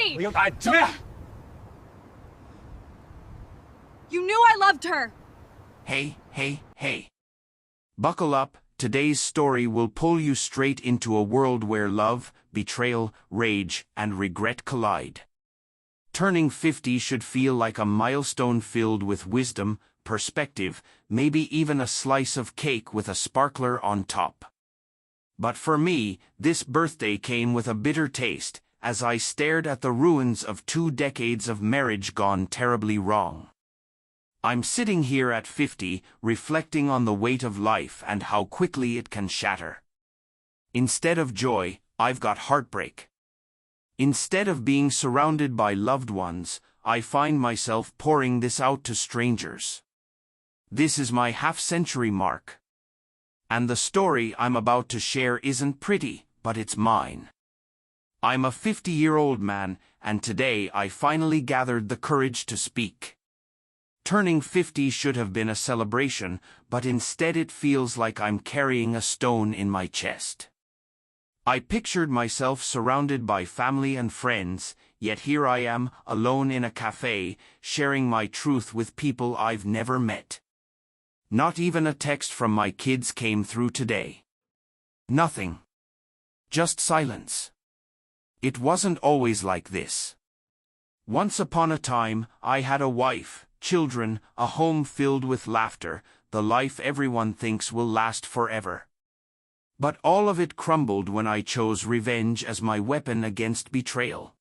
me! You knew I loved her! Hey, hey, hey. Buckle up, today's story will pull you straight into a world where love, betrayal, rage, and regret collide. Turning 50 should feel like a milestone filled with wisdom, perspective, maybe even a slice of cake with a sparkler on top. But for me, this birthday came with a bitter taste, as I stared at the ruins of 2 decades of marriage gone terribly wrong. I'm sitting here at 50, reflecting on the weight of life and how quickly it can shatter. Instead of joy, I've got heartbreak. Instead of being surrounded by loved ones, I find myself pouring this out to strangers. This is my half-century mark. And the story I'm about to share isn't pretty, but it's mine. I'm a 50-year-old man, and today I finally gathered the courage to speak. Turning 50 should have been a celebration, but instead it feels like I'm carrying a stone in my chest. I pictured myself surrounded by family and friends, yet here I am, alone in a cafe, sharing my truth with people I've never met. Not even a text from my kids came through today. Nothing. Just silence. It wasn't always like this. Once upon a time, I had a wife, children, a home filled with laughter, the life everyone thinks will last forever. But all of it crumbled when I chose revenge as my weapon against betrayal.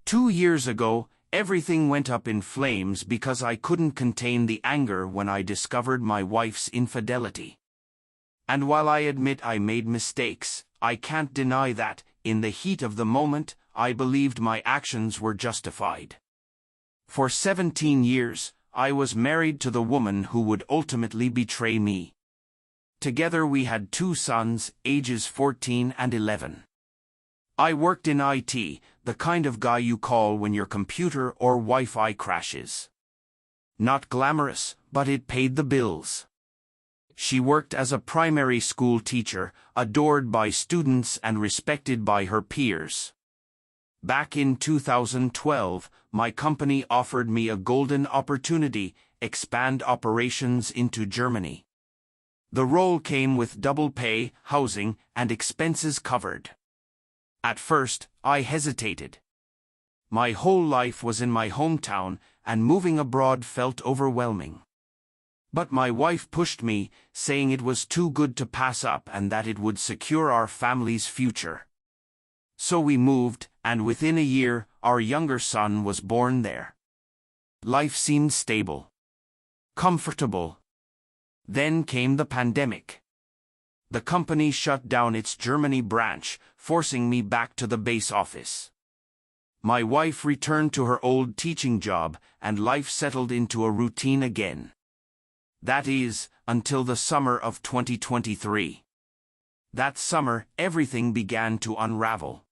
2 years ago, everything went up in flames because I couldn't contain the anger when I discovered my wife's infidelity. And while I admit I made mistakes, I can't deny that, in the heat of the moment, I believed my actions were justified. For 17 years, I was married to the woman who would ultimately betray me. Together we had 2 sons, ages 14 and 11. I worked in IT, the kind of guy you call when your computer or Wi-Fi crashes. Not glamorous, but it paid the bills. She worked as a primary school teacher, adored by students and respected by her peers. Back in 2012, my company offered me a golden opportunity: expand operations into Germany. The role came with double pay, housing, and expenses covered. At first, I hesitated. My whole life was in my hometown, and moving abroad felt overwhelming. But my wife pushed me, saying it was too good to pass up and that it would secure our family's future. So we moved, and within a year, our younger son was born there. Life seemed stable. Comfortable. Then came the pandemic. The company shut down its Germany branch, forcing me back to the base office. My wife returned to her old teaching job, and life settled into a routine again. That is, until the summer of 2023. That summer, everything began to unravel.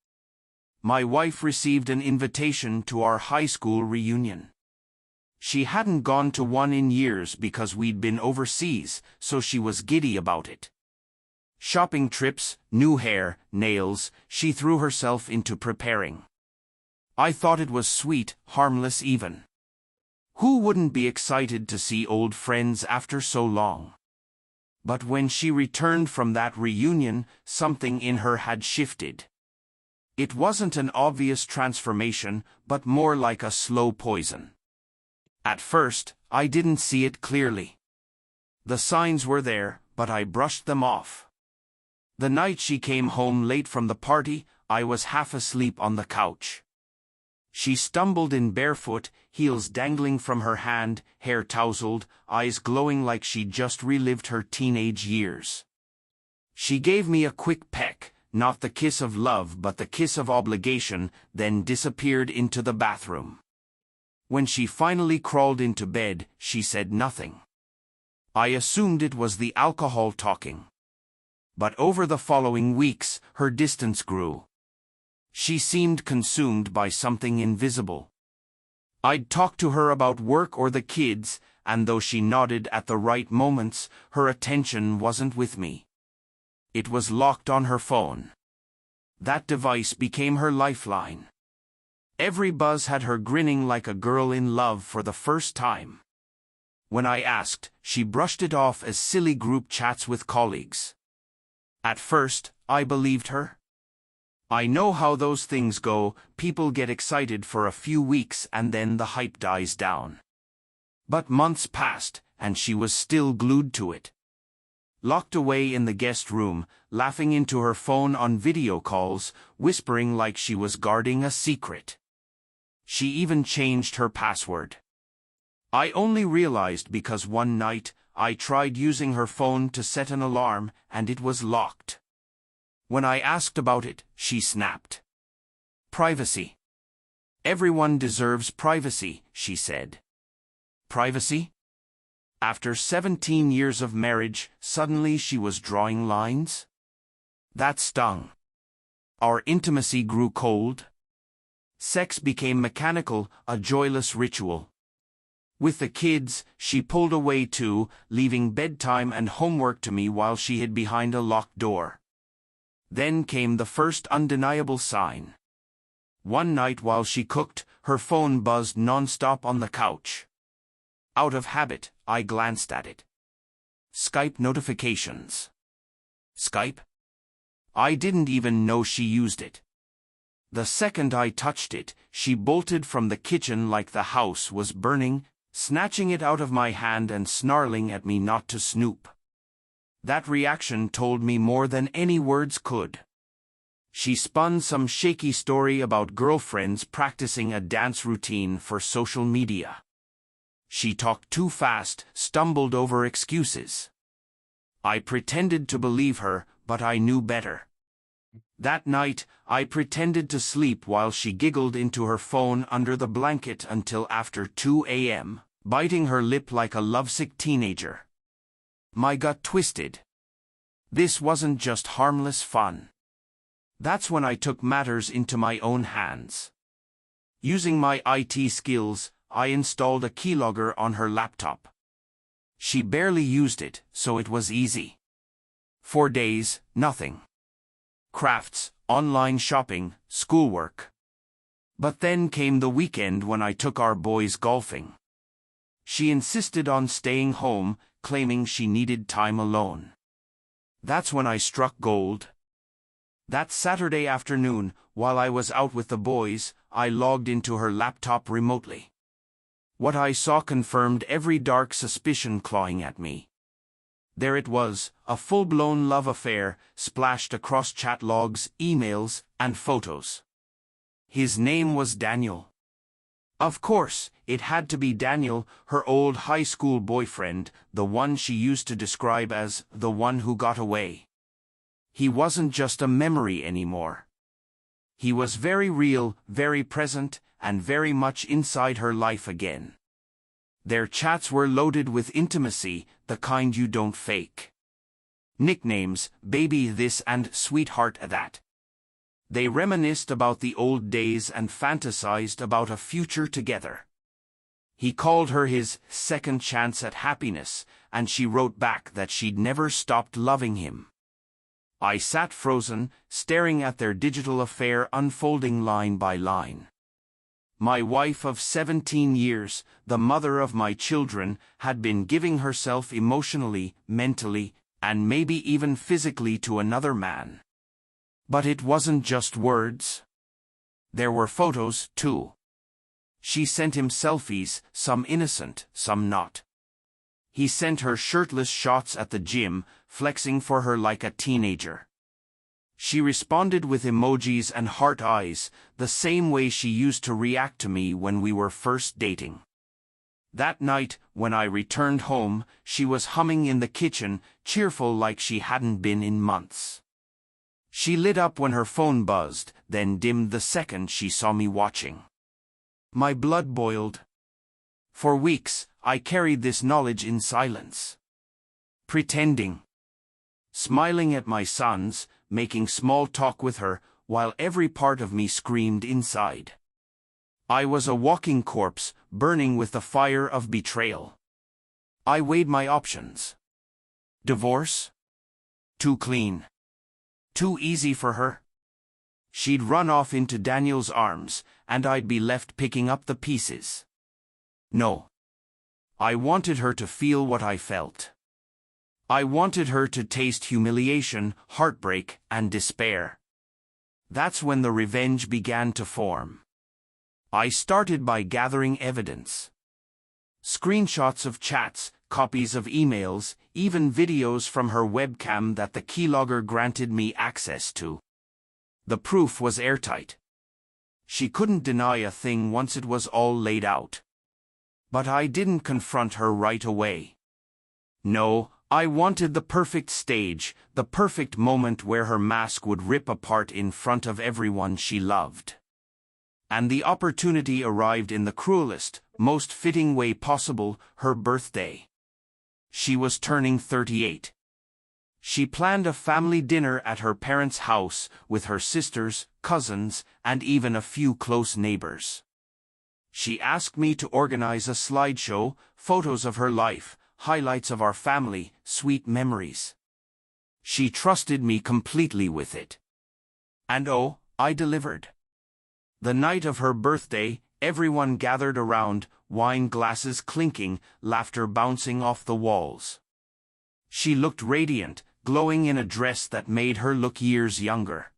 My wife received an invitation to our high school reunion. She hadn't gone to one in years because we'd been overseas, so she was giddy about it. Shopping trips, new hair, nails, she threw herself into preparing. I thought it was sweet, harmless even. Who wouldn't be excited to see old friends after so long? But when she returned from that reunion, something in her had shifted. It wasn't an obvious transformation, but more like a slow poison. At first, I didn't see it clearly. The signs were there, but I brushed them off. The night she came home late from the party, I was half asleep on the couch. She stumbled in barefoot, heels dangling from her hand, hair tousled, eyes glowing like she'd just relived her teenage years. She gave me a quick peck, not the kiss of love but the kiss of obligation, then disappeared into the bathroom. When she finally crawled into bed, she said nothing. I assumed it was the alcohol talking. But over the following weeks, her distance grew. She seemed consumed by something invisible. I'd talk to her about work or the kids, and though she nodded at the right moments, her attention wasn't with me. It was locked on her phone. That device became her lifeline. Every buzz had her grinning like a girl in love for the first time. When I asked, she brushed it off as silly group chats with colleagues. At first, I believed her. I know how those things go, people get excited for a few weeks and then the hype dies down. But months passed, and she was still glued to it. Locked away in the guest room, laughing into her phone on video calls, whispering like she was guarding a secret. She even changed her password. I only realized because one night, I tried using her phone to set an alarm, and it was locked. When I asked about it, she snapped. Privacy. Everyone deserves privacy, she said. Privacy? After 17 years of marriage, suddenly she was drawing lines? That stung. Our intimacy grew cold. Sex became mechanical, a joyless ritual. With the kids, she pulled away too, leaving bedtime and homework to me while she hid behind a locked door. Then came the first undeniable sign. One night while she cooked, her phone buzzed non-stop on the couch. Out of habit, I glanced at it. Skype notifications. Skype? I didn't even know she used it. The second I touched it, she bolted from the kitchen like the house was burning, snatching it out of my hand and snarling at me not to snoop. That reaction told me more than any words could. She spun some shaky story about girlfriends practicing a dance routine for social media. She talked too fast, stumbled over excuses. I pretended to believe her, but I knew better. That night, I pretended to sleep while she giggled into her phone under the blanket until after 2 a.m., biting her lip like a lovesick teenager. My gut twisted. This wasn't just harmless fun. That's when I took matters into my own hands. Using my IT skills, I installed a keylogger on her laptop. She barely used it, so it was easy. 4 days, nothing. Crafts, online shopping, schoolwork. But then came the weekend when I took our boys golfing. She insisted on staying home, claiming she needed time alone. That's when I struck gold. That Saturday afternoon, while I was out with the boys, I logged into her laptop remotely. What I saw confirmed every dark suspicion clawing at me. There it was, a full-blown love affair, splashed across chat logs, emails, and photos. His name was Daniel. Of course, it had to be Daniel, her old high school boyfriend, the one she used to describe as the one who got away. He wasn't just a memory anymore. He was very real, very present, and very much inside her life again. Their chats were loaded with intimacy, the kind you don't fake. Nicknames, baby this and sweetheart that. They reminisced about the old days and fantasized about a future together. He called her his second chance at happiness, and she wrote back that she'd never stopped loving him. I sat frozen, staring at their digital affair unfolding line by line. My wife of 17 years, the mother of my children, had been giving herself emotionally, mentally, and maybe even physically to another man. But it wasn't just words. There were photos, too. She sent him selfies, some innocent, some not. He sent her shirtless shots at the gym, flexing for her like a teenager. She responded with emojis and heart eyes, the same way she used to react to me when we were first dating. That night, when I returned home, she was humming in the kitchen, cheerful like she hadn't been in months. She lit up when her phone buzzed, then dimmed the second she saw me watching. My blood boiled. For weeks, I carried this knowledge in silence. Pretending. Smiling at my sons, making small talk with her, while every part of me screamed inside. I was a walking corpse, burning with the fire of betrayal. I weighed my options. Divorce? Too clean. Too easy for her. She'd run off into Daniel's arms, and I'd be left picking up the pieces. No. I wanted her to feel what I felt. I wanted her to taste humiliation, heartbreak, and despair. That's when the revenge began to form. I started by gathering evidence. Screenshots of chats, copies of emails, even videos from her webcam that the keylogger granted me access to. The proof was airtight. She couldn't deny a thing once it was all laid out. But I didn't confront her right away. No, I wanted the perfect stage, the perfect moment where her mask would rip apart in front of everyone she loved. And the opportunity arrived in the cruelest, most fitting way possible, her birthday. She was turning 38. She planned a family dinner at her parents' house with her sisters, cousins, and even a few close neighbors. She asked me to organize a slideshow, photos of her life, highlights of our family, sweet memories. She trusted me completely with it. And oh, I delivered. The night of her birthday, everyone gathered around, wine glasses clinking, laughter bouncing off the walls. She looked radiant, glowing in a dress that made her look years younger.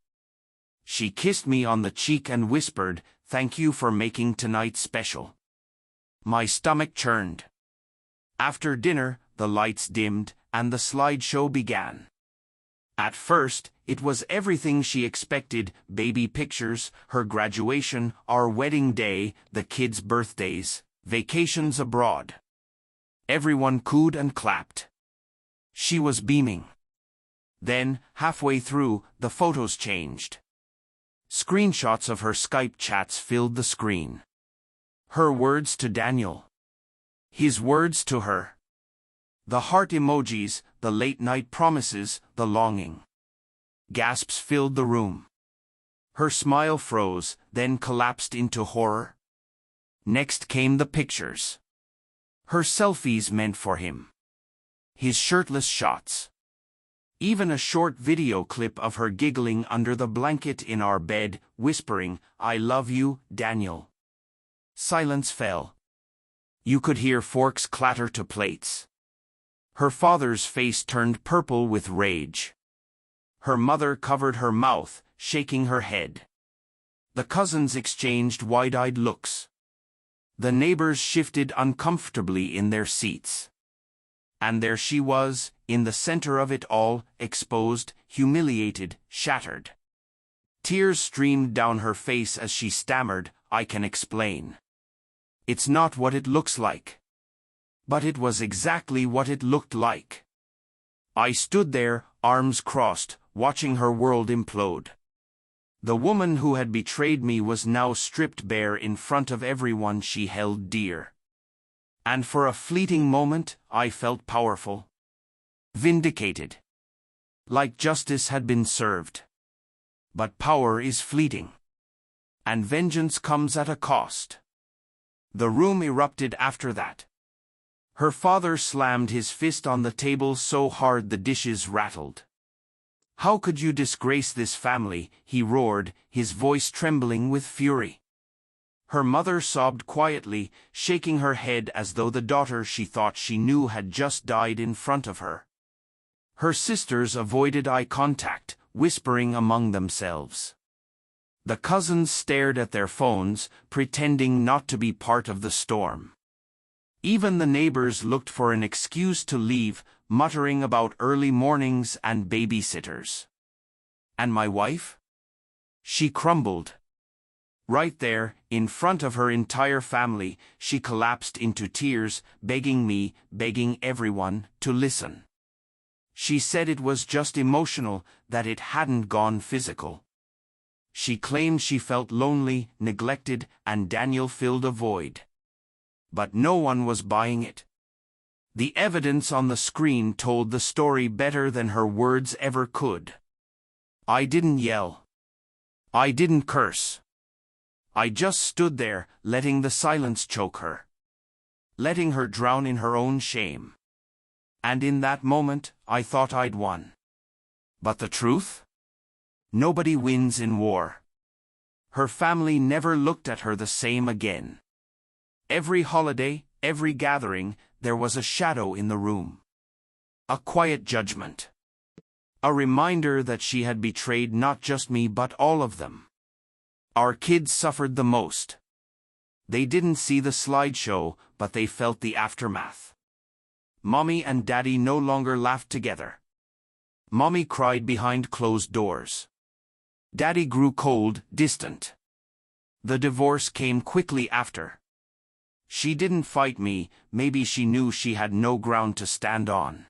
She kissed me on the cheek and whispered, "Thank you for making tonight special." My stomach churned. After dinner, the lights dimmed, and the slideshow began. At first, it was everything she expected: baby pictures, her graduation, our wedding day, the kids' birthdays, vacations abroad. Everyone cooed and clapped. She was beaming. Then, halfway through, the photos changed. Screenshots of her Skype chats filled the screen. Her words to Daniel. His words to her. The heart emojis, the late-night promises, the longing. Gasps filled the room. Her smile froze, then collapsed into horror. Next came the pictures. Her selfies meant for him. His shirtless shots. Even a short video clip of her giggling under the blanket in our bed, whispering, "I love you, Daniel." Silence fell. You could hear forks clatter to plates. Her father's face turned purple with rage. Her mother covered her mouth, shaking her head. The cousins exchanged wide-eyed looks. The neighbors shifted uncomfortably in their seats. And there she was, in the center of it all, exposed, humiliated, shattered. Tears streamed down her face as she stammered, "I can explain. It's not what it looks like." But it was exactly what it looked like. I stood there, arms crossed, watching her world implode. The woman who had betrayed me was now stripped bare in front of everyone she held dear. And for a fleeting moment, I felt powerful. Vindicated. Like justice had been served. But power is fleeting. And vengeance comes at a cost. The room erupted after that. Her father slammed his fist on the table so hard the dishes rattled. "How could you disgrace this family?" he roared, his voice trembling with fury. Her mother sobbed quietly, shaking her head as though the daughter she thought she knew had just died in front of her. Her sisters avoided eye contact, whispering among themselves. The cousins stared at their phones, pretending not to be part of the storm. Even the neighbors looked for an excuse to leave, muttering about early mornings and babysitters. And my wife? She crumbled. Right there, in front of her entire family, she collapsed into tears, begging me, begging everyone, to listen. She said it was just emotional, that it hadn't gone physical. She claimed she felt lonely, neglected, and Daniel filled a void. But no one was buying it. The evidence on the screen told the story better than her words ever could. I didn't yell. I didn't curse. I just stood there, letting the silence choke her. Letting her drown in her own shame. And in that moment, I thought I'd won. But the truth? Nobody wins in war. her family never looked at her the same again. Every holiday, every gathering, there was a shadow in the room. A quiet judgment. A reminder that she had betrayed not just me but all of them. Our kids suffered the most. They didn't see the slideshow, but they felt the aftermath. Mommy and Daddy no longer laughed together. Mommy cried behind closed doors. Daddy grew cold, distant. The divorce came quickly after. She didn't fight me, maybe she knew she had no ground to stand on.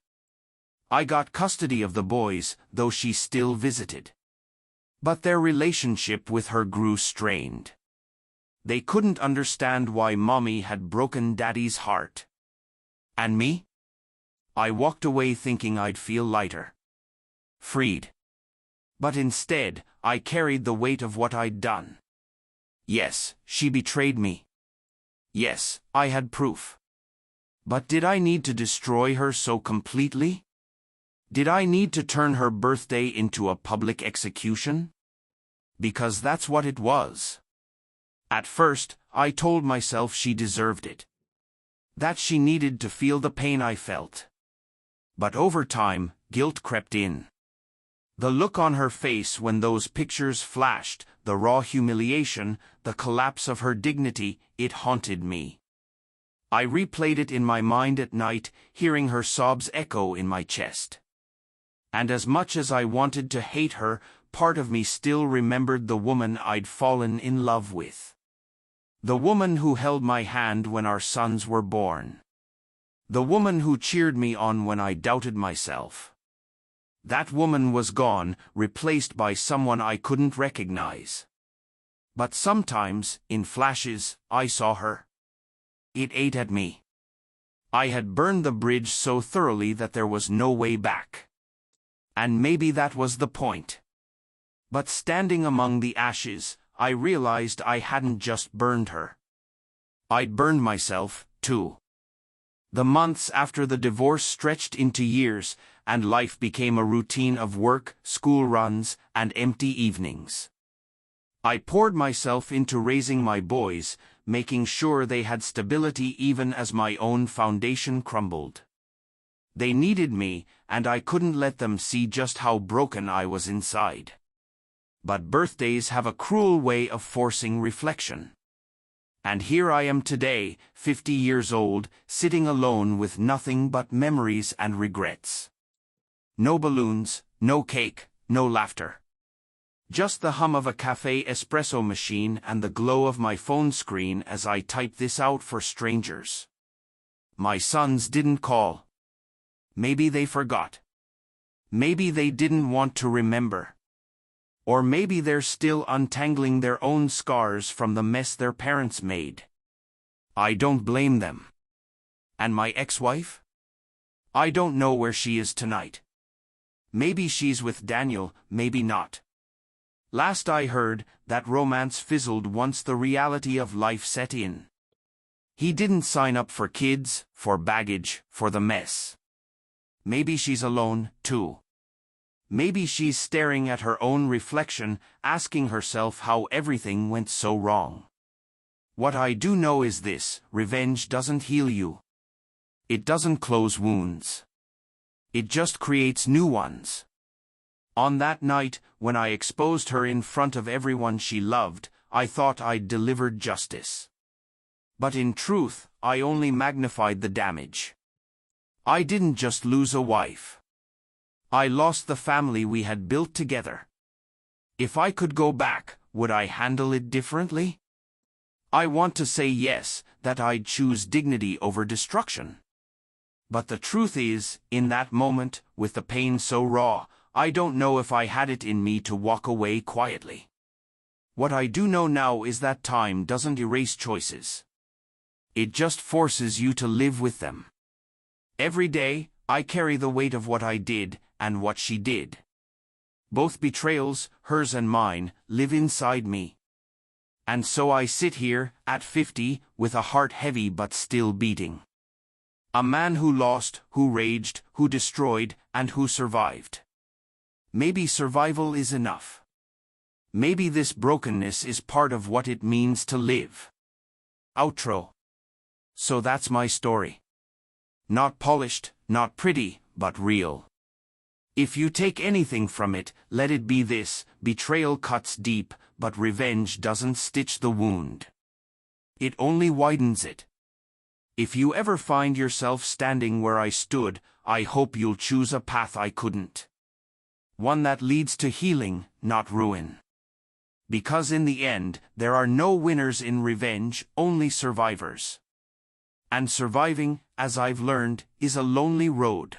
I got custody of the boys, though she still visited. But their relationship with her grew strained. They couldn't understand why Mommy had broken Daddy's heart. And me? I walked away thinking I'd feel lighter. Freed. But instead, I carried the weight of what I'd done. Yes, she betrayed me. Yes, I had proof. But did I need to destroy her so completely? Did I need to turn her birthday into a public execution? Because that's what it was. At first, I told myself she deserved it. That she needed to feel the pain I felt. But over time, guilt crept in. The look on her face when those pictures flashed, the raw humiliation, the collapse of her dignity, it haunted me. I replayed it in my mind at night, hearing her sobs echo in my chest. And as much as I wanted to hate her, part of me still remembered the woman I'd fallen in love with. The woman who held my hand when our sons were born. The woman who cheered me on when I doubted myself. That woman was gone, replaced by someone I couldn't recognize. But sometimes, in flashes, I saw her. It ate at me. I had burned the bridge so thoroughly that there was no way back. And maybe that was the point. But standing among the ashes, I realized I hadn't just burned her. I'd burned myself, too. The months after the divorce stretched into years, and life became a routine of work, school runs, and empty evenings. I poured myself into raising my boys, making sure they had stability even as my own foundation crumbled. They needed me, and I couldn't let them see just how broken I was inside. But birthdays have a cruel way of forcing reflection. And here I am today, 50 years old, sitting alone with nothing but memories and regrets. No balloons, no cake, no laughter. Just the hum of a cafe espresso machine and the glow of my phone screen as I type this out for strangers. My sons didn't call. Maybe they forgot. Maybe they didn't want to remember. Or maybe they're still untangling their own scars from the mess their parents made. I don't blame them. And my ex-wife? I don't know where she is tonight. Maybe she's with Daniel, maybe not. Last I heard, that romance fizzled once the reality of life set in. He didn't sign up for kids, for baggage, for the mess. Maybe she's alone, too. Maybe she's staring at her own reflection, asking herself how everything went so wrong. What I do know is this: revenge doesn't heal you. It doesn't close wounds. It just creates new ones. On that night, when I exposed her in front of everyone she loved, I thought I'd delivered justice. But in truth, I only magnified the damage. I didn't just lose a wife. I lost the family we had built together. If I could go back, would I handle it differently? I want to say yes, that I'd choose dignity over destruction. But the truth is, in that moment, with the pain so raw, I don't know if I had it in me to walk away quietly. What I do know now is that time doesn't erase choices. It just forces you to live with them. Every day, I carry the weight of what I did, and what she did. Both betrayals, hers and mine, live inside me. And so I sit here, at 50, with a heart heavy but still beating. A man who lost, who raged, who destroyed, and who survived. Maybe survival is enough. Maybe this brokenness is part of what it means to live. Outro. So that's my story. Not polished, not pretty, but real. If you take anything from it, let it be this: betrayal cuts deep, but revenge doesn't stitch the wound. It only widens it. If you ever find yourself standing where I stood, I hope you'll choose a path I couldn't. One that leads to healing, not ruin. Because in the end, there are no winners in revenge, only survivors. And surviving, as I've learned, is a lonely road.